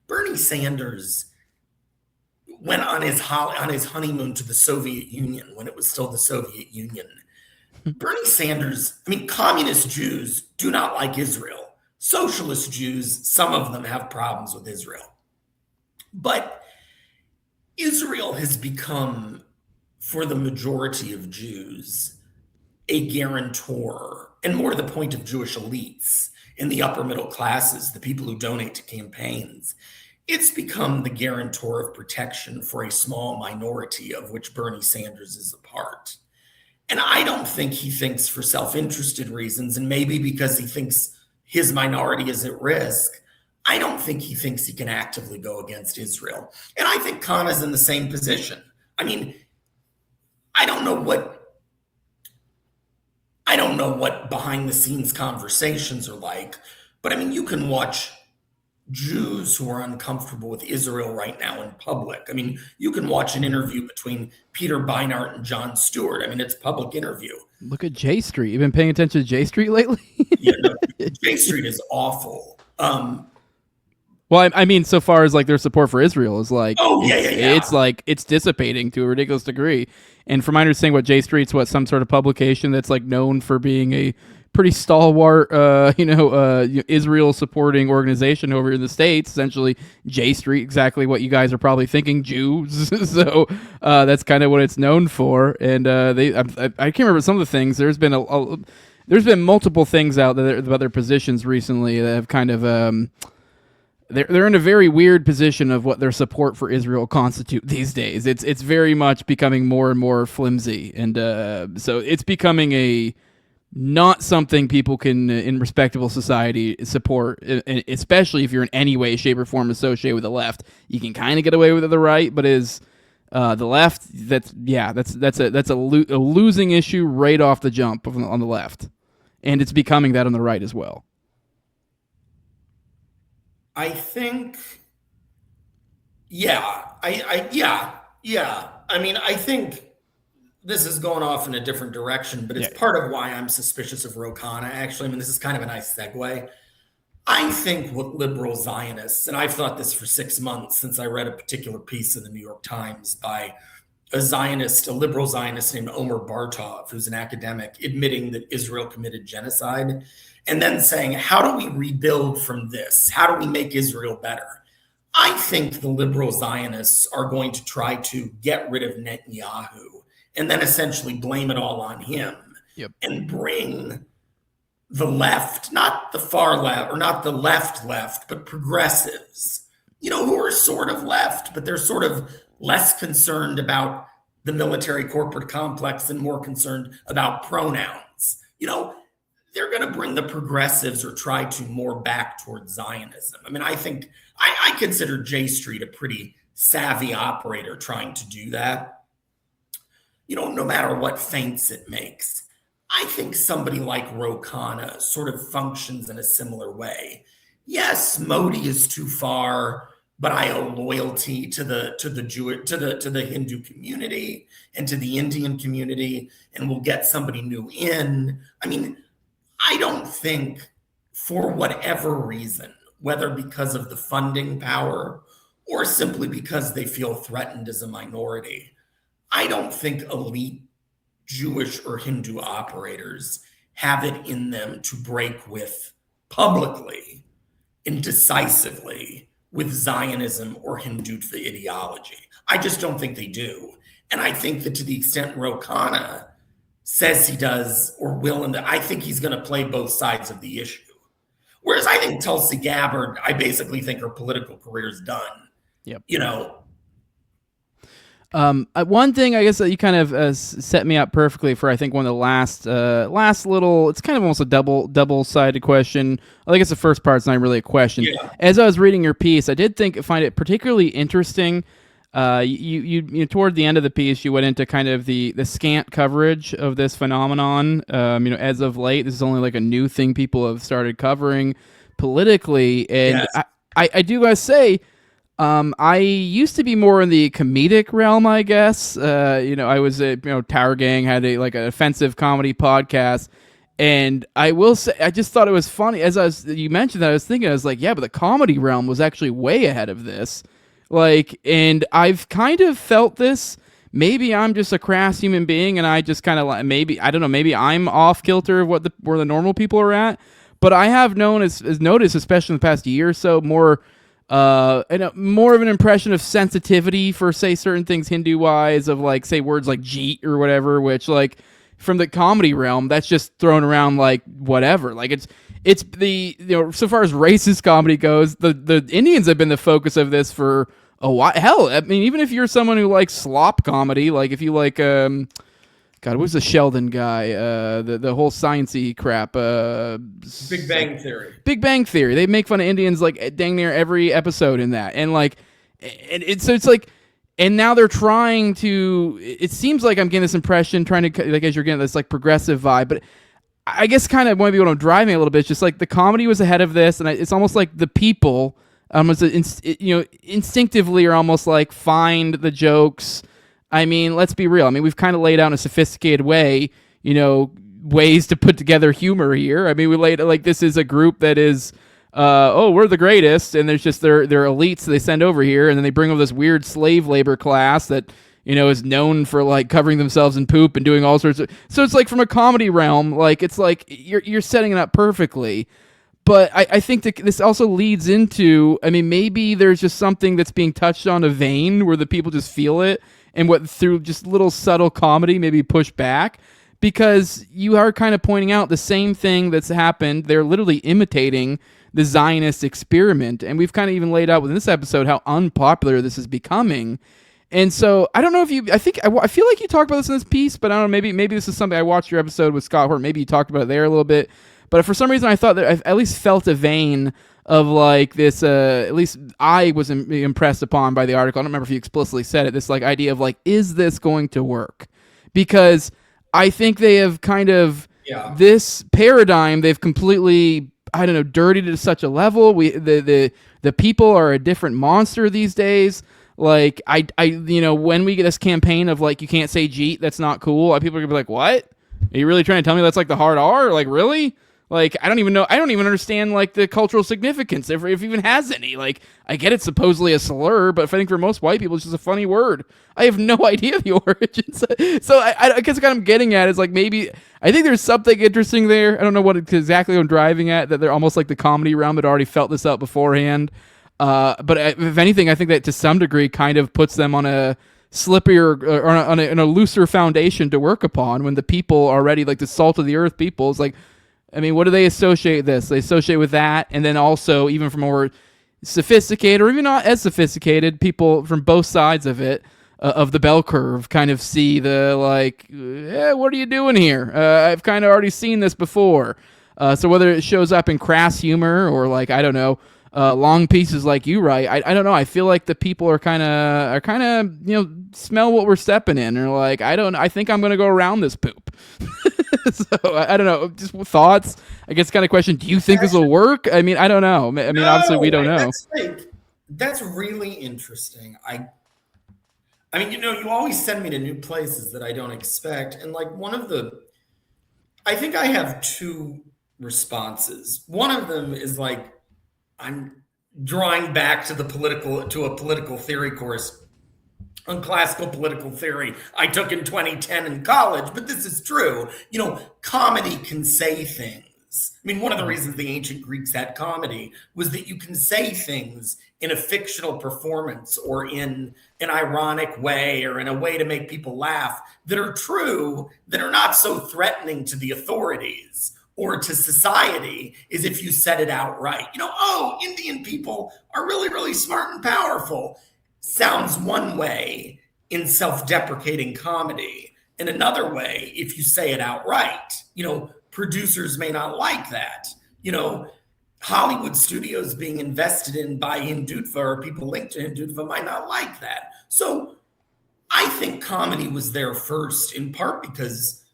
Bernie Sanders went on his honeymoon to the Soviet Union when it was still the Soviet Union. Bernie Sanders, I mean, communist Jews do not like Israel. Socialist Jews, some of them have problems with Israel. But Israel has become, for the majority of Jews, a guarantor, and more to the point of Jewish elites in the upper middle classes, the people who donate to campaigns. It's become the guarantor of protection for a small minority of which Bernie Sanders is a part. And I don't think he thinks for self-interested reasons, and maybe because he thinks his minority is at risk, I don't think he thinks he can actively go against Israel. And I think Khanna's in the same position. I mean, I don't know what behind the scenes conversations are like, but I mean, you can watch Jews who are uncomfortable with Israel right now in public. I mean, you can watch an interview between Peter Beinart and Jon Stewart. I mean, it's a public interview. Look at J Street. You've been paying attention to J Street lately? Yeah, no, J Street is awful. Well, I mean, so far as like their support for Israel is like, It's like it's dissipating to a ridiculous degree. And from my understanding, what J Street's some sort of publication that's like known for being a pretty stalwart, Israel supporting organization over in the States. Essentially, J Street, exactly what you guys are probably thinking, Jews. So that's kind of what it's known for. And I can't remember some of the things. There's been multiple things out there about their positions recently that have kind of. They're in a very weird position of what their support for Israel constitute these days. It's very much becoming more and more flimsy, and so it's becoming not something people can in respectable society support, especially if you're in any way, shape, or form associated with the left. You can kind of get away with it the right, but is the left? That's a losing issue right off the jump on the left, and it's becoming that on the right as well. I think, I mean, I think this is going off in a different direction, but it's part of why I'm suspicious of Ro Khanna, actually. I mean, this is kind of a nice segue. I think what liberal Zionists, and I've thought this for 6 months since I read a particular piece in the New York Times by a Zionist, a liberal Zionist named Omer Bartov, who's an academic, admitting that Israel committed genocide, and then saying, how do we rebuild from this? How do we make Israel better? I think the liberal Zionists are going to try to get rid of Netanyahu and then essentially blame it all on him. Yep. And bring the left, not the far left or not the left, but progressives, who are sort of left, but they're sort of less concerned about the military corporate complex and more concerned about pronouns. They're going to bring the progressives or try to more back towards Zionism. I mean, I think I consider J Street a pretty savvy operator trying to do that, no matter what feints it makes. I think somebody like Ro Khanna sort of functions in a similar way. Yes, Modi is too far, but I owe loyalty to the Hindu community and to the Indian community, and we'll get somebody new in. I mean, I don't think, for whatever reason, whether because of the funding power or simply because they feel threatened as a minority, I don't think elite Jewish or Hindu operators have it in them to break with publicly and decisively with Zionism or Hindutva ideology. I just don't think they do. And I think that to the extent Ro Khanna says he does or will, and I think he's going to play both sides of the issue. Whereas I think Tulsi Gabbard, I basically think her political career is done. Yep. One thing I guess that you kind of set me up perfectly for, I think, one of the last little, it's kind of almost a double-sided question. I think it's the first part's not really a question. Yeah. As I was reading your piece, I did find it particularly interesting. You toward the end of the piece, you went into kind of the scant coverage of this phenomenon. As of late, this is only like a new thing people have started covering politically. And yes. I do gotta say, I used to be more in the comedic realm, I guess. I was Tower Gang had an offensive comedy podcast, and I will say I just thought it was funny. You mentioned that, I was thinking, I was like, yeah, but the comedy realm was actually way ahead of this. And I've kind of felt this. Maybe I'm just a crass human being, and I just kind of maybe I'm off kilter of where the normal people are at. But I have noticed, especially in the past year or so, more of an impression of sensitivity for, say, certain things Hindu-wise, of say words like jeet or whatever, which from the comedy realm, that's just thrown around like whatever. It's the so far as racist comedy goes, the Indians have been the focus of this for a while. Hell, I mean, even if you're someone who likes slop comedy, if you like God, what's the Sheldon guy? The whole sciencey crap. Big Bang Theory. Big Bang Theory. They make fun of Indians dang near every episode in that, and and now they're trying to. It seems like I'm getting this impression, trying to as you're getting this progressive vibe, but I guess kind of maybe what I'm driving a little bit is just the comedy was ahead of this, and it's almost like the people, instinctively are almost find the jokes. I mean, let's be real. I mean, we've kind of laid out in a sophisticated way, ways to put together humor here. I mean, we laid this is a group that is, we're the greatest, and there's just their elites they send over here, and then they bring over this weird slave labor class that is known for covering themselves in poop and doing all sorts of. So it's from a comedy realm, it's you're setting it up perfectly. But I think that this also leads into, I mean, maybe there's just something that's being touched on a vein where the people just feel it, and what through just little subtle comedy maybe push back, because you are kind of pointing out the same thing that's happened. They're literally imitating the Zionist experiment, and we've kind of even laid out within this episode how unpopular this is becoming. And so I don't know if I feel like you talked about this in this piece, but I don't know, maybe this is something. I watched your episode with Scott Horton, maybe you talked about it there a little bit, but for some reason I thought that I at least felt a vein of this, at least I was impressed upon by the article. I don't remember if you explicitly said it, this idea of is this going to work? Because I think they have kind of, this paradigm, they've completely, dirtied it to such a level. The people are a different monster these days. When we get this campaign of you can't say jeet, that's not cool, people are gonna be like, what? Are you really trying to tell me that's the hard R? Really? Like, I don't even understand, like, the cultural significance, if it even has any. Like, I get it's supposedly a slur, but I think for most white people, it's just a funny word. I have no idea the origins. So I guess what I'm getting at is, like, maybe, I think there's something interesting there. I don't know what exactly I'm driving at, that they're almost like the comedy realm had already felt this out beforehand. But if anything, I think that to some degree kind of puts them on a slippier or on a looser foundation to work upon when the people are already, like, the salt of the earth people. It's like, I mean, what do they associate this? They associate with that, and then also, even from more sophisticated or even not as sophisticated people from both sides of it, of the bell curve, kind of see the, like, what are you doing here? I've kind of already seen this before. So whether it shows up in crass humor or, like, I don't know, long pieces like you write, I don't know. I feel like the people are kind of smell what we're stepping in, or like, I think I'm gonna go around this poop. So I don't know. Just thoughts. I guess kind of question. Do you think this will work? I mean, I don't know. I mean, obviously we don't know. That's really interesting. I mean, you always send me to new places that I don't expect, and like I think I have two responses. One of them is like, I'm drawing back to a political theory course on classical political theory I took in 2010 in college, but this is true. Comedy can say things. I mean, one of the reasons the ancient Greeks had comedy was that you can say things in a fictional performance or in an ironic way or in a way to make people laugh that are true, that are not so threatening to the authorities or to society as if you said it outright. Indian people are really, really smart and powerful. Sounds one way in self-deprecating comedy, and another way if you say it outright. Producers may not like that. Hollywood studios being invested in by Hindutva or people linked to Hindutva might not like that. So I think comedy was there first, in part because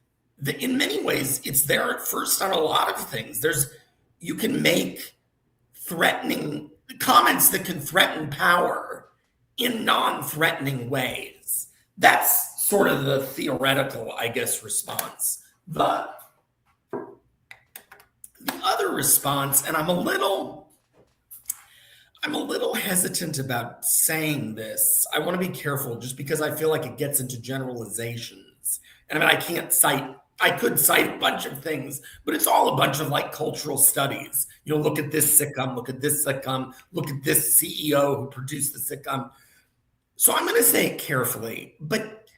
in many ways it's there at first on a lot of things. You can make threatening comments that can threaten power in non-threatening ways. That's sort of the theoretical, I guess, response. The other response, and I'm a little hesitant about saying this. I want to be careful just because I feel like it gets into generalizations. And I mean, I could cite a bunch of things, but it's all a bunch of like cultural studies. Look at this sitcom, look at this sitcom, look at this CEO who produced the sitcom. So I'm going to say it carefully, but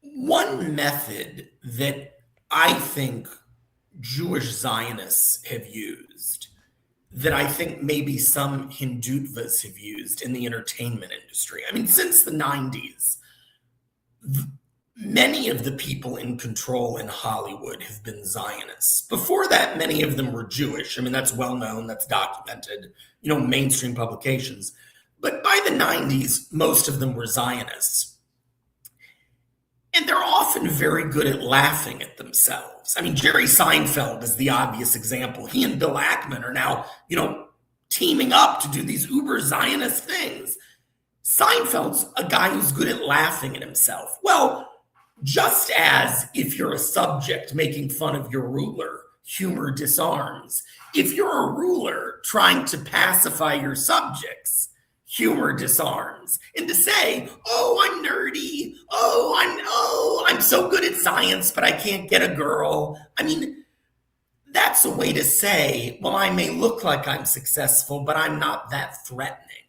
one method that I think Jewish Zionists have used, that I think maybe some Hindutvas have used in the entertainment industry. I mean, since the 90s, many of the people in control in Hollywood have been Zionists. Before that, many of them were Jewish. I mean, that's well known, that's documented, mainstream publications. But by the 90s, most of them were Zionists. And they're often very good at laughing at themselves. I mean, Jerry Seinfeld is the obvious example. He and Bill Ackman are now, teaming up to do these uber Zionist things. Seinfeld's a guy who's good at laughing at himself. Well, just as if you're a subject making fun of your ruler, humor disarms. If you're a ruler trying to pacify your subjects, humor disarms. And to say, I'm nerdy, I'm so good at science, but I can't get a girl. I mean, that's a way to say, well, I may look like I'm successful, but I'm not that threatening.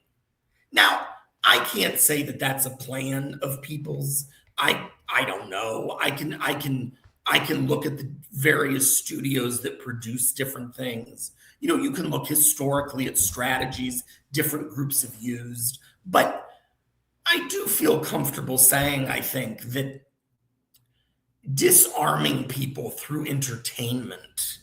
Now, I can't say that that's a plan of people's. I don't know. I can look at the various studios that produce different things. You can look historically at strategies different groups have used. But I do feel comfortable saying, I think, that disarming people through entertainment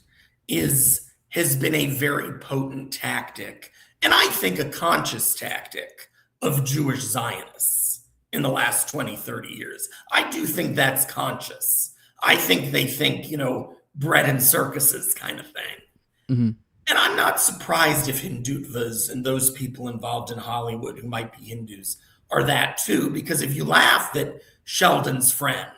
has been a very potent tactic, and I think a conscious tactic of Jewish Zionists in the last 20, 30 years. I do think that's conscious. I think they think, bread and circuses kind of thing. Mm-hmm. And I'm not surprised if Hindutvas and those people involved in Hollywood who might be Hindus are that too, because if you laugh at Sheldon's friend,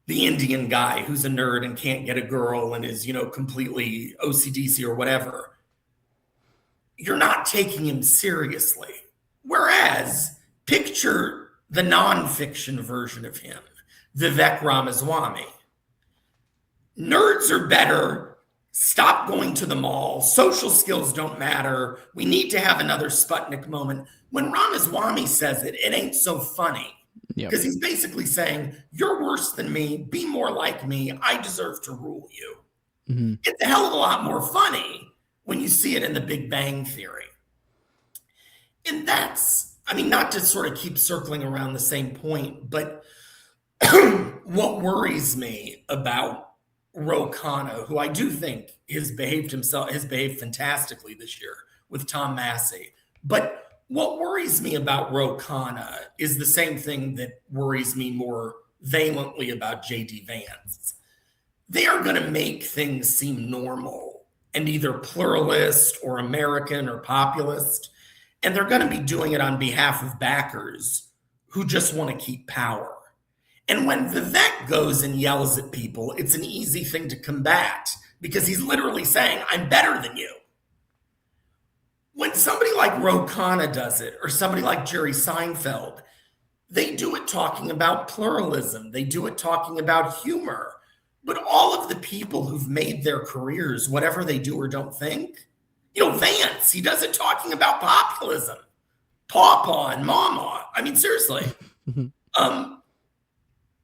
the Indian guy who's a nerd and can't get a girl and is, completely OCDC or whatever. You're not taking him seriously. Whereas, picture the nonfiction version of him, Vivek Ramaswamy. Nerds are better. Stop going to the mall. Social skills don't matter. We need to have another Sputnik moment. When Ramaswamy says it, it ain't so funny. Because he's basically saying, you're worse than me. Be more like me. I deserve to rule you. Mm-hmm. It's a hell of a lot more funny when you see it in the Big Bang Theory. And that's, not to sort of keep circling around the same point, but what worries me about Ro Khanna, who I do think has behaved fantastically this year with Tom Massey. But what worries me about Ro Khanna is the same thing that worries me more vehemently about J.D. Vance. They are going to make things seem normal and either pluralist or American or populist, and they're going to be doing it on behalf of backers who just want to keep power. And when Vivek goes and yells at people, it's an easy thing to combat because he's literally saying, I'm better than you. When somebody like Ro Khanna does it, or somebody like Jerry Seinfeld, they do it talking about pluralism. They do it talking about humor. But all of the people who've made their careers, whatever they do or don't think, Vance, he does it talking about populism. Pawpaw and Mama. Seriously.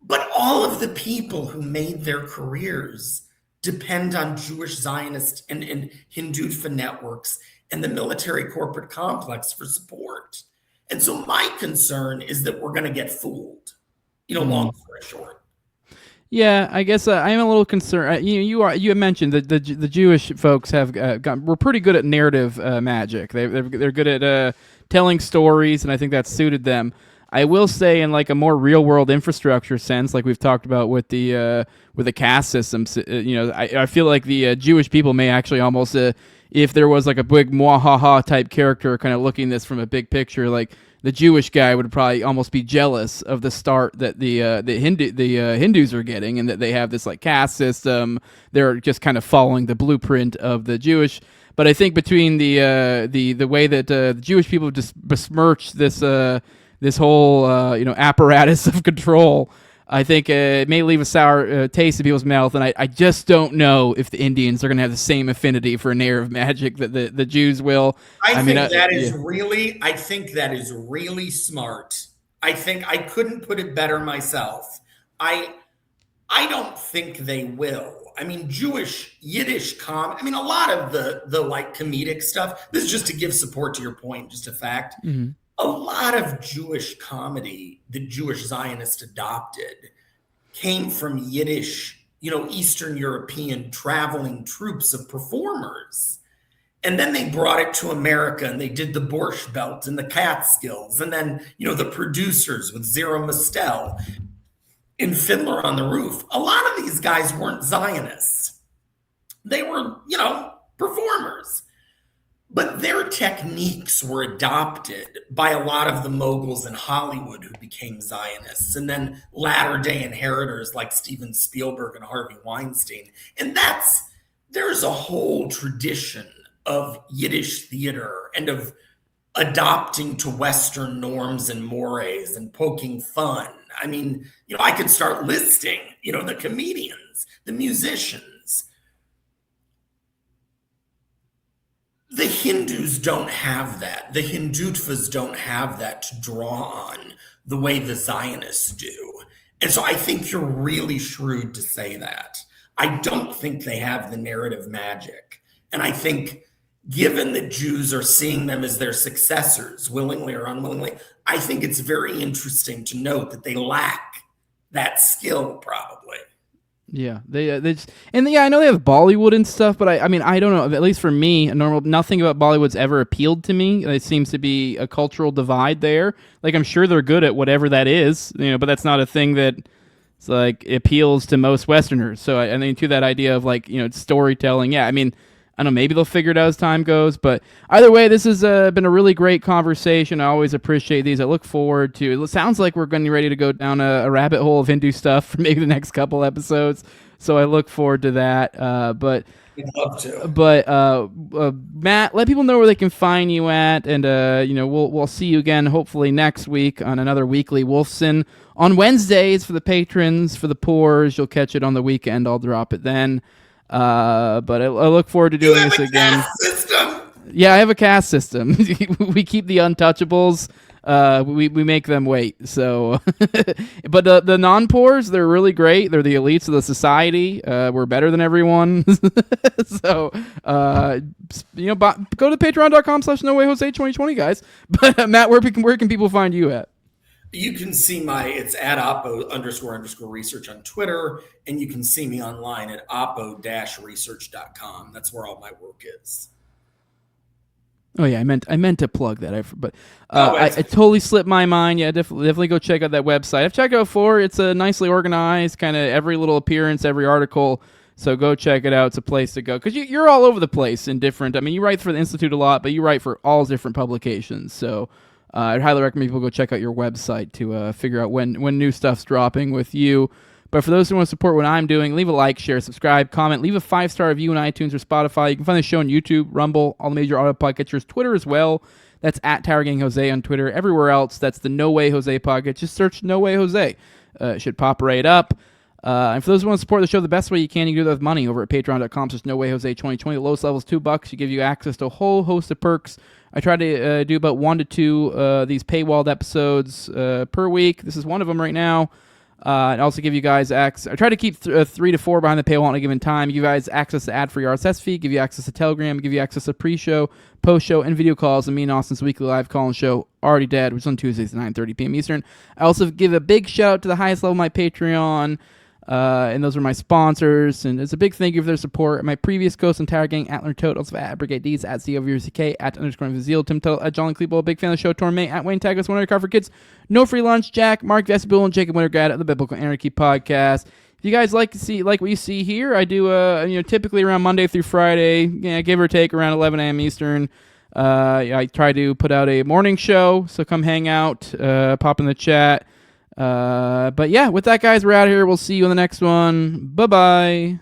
But all of the people who made their careers depend on Jewish Zionist and Hindutva networks and the military corporate complex for support. And so my concern is that we're going to get fooled, long story short. Yeah, I guess I'm a little concerned. You mentioned that the Jewish folks we're pretty good at narrative magic. They're good at telling stories, and I think that's suited them. I will say, in like a more real world infrastructure sense, like we've talked about with the caste systems, I feel like the Jewish people may actually almost, if there was like a big mwahaha type character kind of looking this from a big picture, like the Jewish guy would probably almost be jealous of the start that the Hindus are getting, and that they have this like caste system. They're just kind of following the blueprint of the Jewish. But I think between the way that the Jewish people just besmirch this whole apparatus of control, I think it may leave a sour taste in people's mouth, and I just don't know if the Indians are going to have the same affinity for narrative magic that the Jews will. I think that is really smart. I think I couldn't put it better myself. I don't think they will. Jewish Yiddish a lot of the like comedic stuff. This is just to give support to your point, just a fact. Mm-hmm. A lot of Jewish comedy that Jewish Zionists adopted came from Yiddish, Eastern European traveling troops of performers. And then they brought it to America and they did the Borscht Belt and the Catskills. And then, the producers with Zero Mostel in Fiddler on the Roof. A lot of these guys weren't Zionists. They were, performers. But their techniques were adopted by a lot of the moguls in Hollywood who became Zionists, and then latter-day inheritors like Steven Spielberg and Harvey Weinstein. And there's a whole tradition of Yiddish theater and of adopting to Western norms and mores and poking fun. I could start listing, the comedians, the musicians. The Hindus don't have that. The Hindutvas don't have that to draw on the way the Zionists do. And so I think you're really shrewd to say that. I don't think they have the narrative magic. And I think given that Jews are seeing them as their successors, willingly or unwillingly, I think it's very interesting to note that they lack that skill probably. Yeah, they just, and I know they have Bollywood and stuff, but I don't know. At least for me, nothing about Bollywood's ever appealed to me. It seems to be a cultural divide there. Like I'm sure they're good at whatever that is, but that's not a thing that it's like appeals to most Westerners. So I think to that idea of like storytelling. Yeah, I don't know, maybe they'll figure it out as time goes. But either way, this has been a really great conversation. I always appreciate these. I look forward to it. Sounds like we're going to be ready to go down a rabbit hole of Hindu stuff for maybe the next couple episodes. So I look forward to that. But I'd love to. But Matt, let people know where they can find you at, and we'll see you again hopefully next week on another Weekly Wolfson on Wednesdays for the patrons. For the poors, you'll catch it on the weekend. I'll drop it then. But I look forward to doing this again. System. Yeah, I have a caste system. We keep the untouchables. We make them wait. So, but the non-poors, they're really great. They're the elites of the society. We're better than everyone. So, go to patreon.com/nowayjose2020, guys. But Matt, where can people find you at? You can see it's at oppo__research on Twitter, and you can see me online at oppo-research.com. That's where all my work is. Oh yeah, I meant to plug that, but I totally slipped my mind. Yeah, definitely go check out that website. I've checked it out before. It's nicely organized, kind of every little appearance, every article. So go check it out. It's a place to go because you're all over the place in different. I mean, you write for the Institute a lot, but you write for all different publications. So I'd highly recommend people go check out your website to figure out when new stuff's dropping with you. But for those who want to support what I'm doing, leave a like, share, subscribe, comment, leave a 5-star review on iTunes or Spotify. You can find the show on YouTube, Rumble, all the major audio podcatchers, Twitter as well. That's at Tower Gang Jose on Twitter. Everywhere else, that's the No Way Jose podcast. Just search No Way Jose. It should pop right up. And for those who want to support the show the best way you can do that with money over at patreon.com/NoWayJose2020. The lowest level is $2. You give you access to a whole host of perks. I try to do about 1 to 2 these paywalled episodes per week. This is one of them right now. And also give you guys access. I try to keep 3 to 4 behind the paywall at a given time. Give you guys access to ad-free RSS feed, give you access to Telegram, give you access to pre-show, post-show, and video calls. And me and Austin's weekly live call-in show, Already Dead, which is on Tuesdays at 9:30 p.m. Eastern. I also give a big shout-out to the highest level of my Patreon. And those are my sponsors, and it's a big thank you for their support. My previous ghosts and Tower Gang, Atler Toad, also at Brigade D's, at COVRCK, at _Vizil, Tim Tuttle, at John Cleeble, big fan of the show, Tormay, at Wayne Taggart, One Car for Kids, No Free Lunch, Jack, Mark Vestibule, and Jacob Wintergrad at the Biblical Anarchy Podcast. If you guys like what you see here, I do typically around Monday through Friday, give or take around 11 a.m. Eastern. I try to put out a morning show, so come hang out, pop in the chat. But yeah, with that, guys, we're out of here. We'll see you in the next one. Bye-bye.